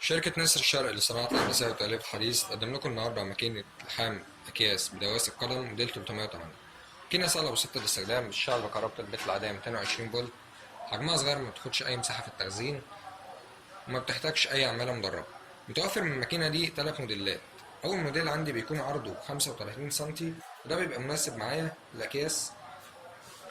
شركة نسر الشرق لصناعة الهندسة والتأليف الحديث تقدم لكم النهاردة ماكينة لحام أكياس بدواسة قدم موديل 308. ماكينة سهلة وبسيطة الاستخدام، بتشتغل بكهرباء البيت العادية 220 فولت، حجمها صغير ما بتاخدش أي مساحة في التخزين وما بتحتاجش أي عمالة مدربة. متوفر من الماكينة دي 3 موديلات. أول موديل عندي بيكون عرضه 35 سنتي، وده بيبقى مناسب معايا الأكياس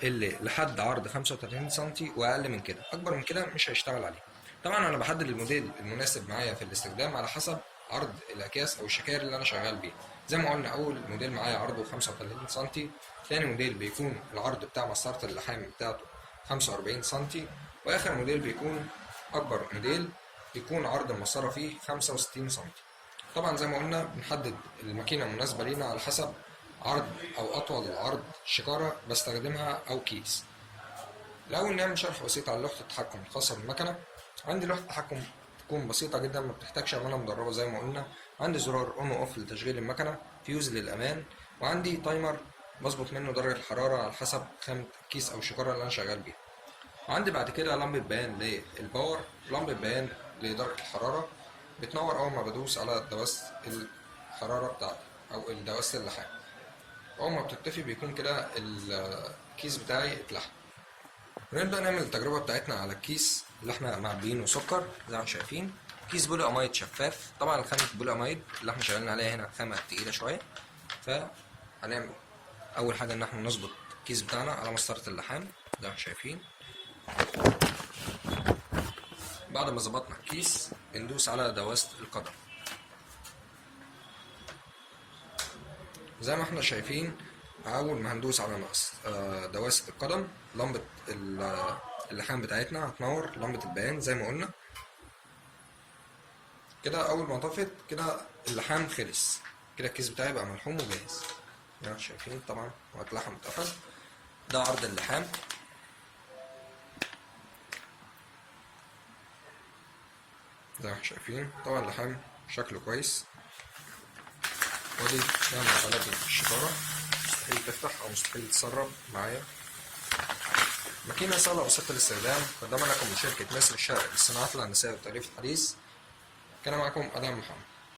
اللي لحد عرض 35 سنتي واقل من كده، اكبر من كده مش هيشتغل عليه. طبعا انا بحدد الموديل المناسب معايا في الاستخدام على حسب عرض الاكياس او الشكاير اللي انا شغال بيها. زي ما قلنا اول موديل معايا عرضه 35 سنتي، ثاني موديل بيكون العرض بتاع مسطرة اللحام بتاعته 45 سنتي، واخر موديل بيكون اكبر موديل بيكون عرض المسطرة فيه 65 سنتي. طبعا زي ما قلنا بنحدد الماكينة المناسبة لينا على حسب عرض او اطول عرض شكارة بستخدمها او كيس. الاول نعمل شرح بسيط عن لوحة التحكم الخاصة بالمكنة. عندي لوحة تحكم تكون بسيطة جدا، ما بتحتاجش عمالة مدربة زي ما قلنا. عندي زرار اون واوف لتشغيل المكنة، فيوز للامان، وعندي تايمر بظبط منه درجة الحرارة على حسب خامة الكيس او الشكارة اللي انا شغال بيها. وعندي بعد كده لمبة بيان للباور، لمبة بيان لدرجة الحرارة بتنور اول ما بدوس على دواسة الحرارة بتاعتي او دواسة اللحام. اول ما بتطفي بيكون كده الكيس بتاعي اتلحم. ونبدأ نعمل التجربة بتاعتنا على الكيس اللي احنا معبيينه سكر زي ما شايفين. كيس بولي امايد شفاف، طبعا خامة بولي امايد اللي احنا شغالين عليها هنا خامة تقيلة شوية. فهنعمل اول حاجة ان احنا نظبط الكيس بتاعنا على مسطرة اللحام زي ما شايفين. بعد ما ظبطنا الكيس بندوس على دواسة القدم زي ما احنا شايفين. اول ما هندوس على دواسة القدم لمبة اللحام بتاعتنا هتنور، لمبة البيان زي ما قلنا كده. اول ما طفت كده اللحام خلص، كده الكيس بتاعي بقى ملحوم وجاهز زي ما شايفين. طبعا هو اتلحم اتقفل. ده عرض اللحام زي ما شايفين. طبعا اللحام شكله كويس. ودي ده معلقة الشكارة، مستحيل تفتح او مستحيل تسرب معايا. ماكينة سهلة وبسيطة الاستخدام، قدمها لكم من شركة نسر الشرق للصناعات الهندسية والتأليف الحديث. كان معكم أدهم محمد.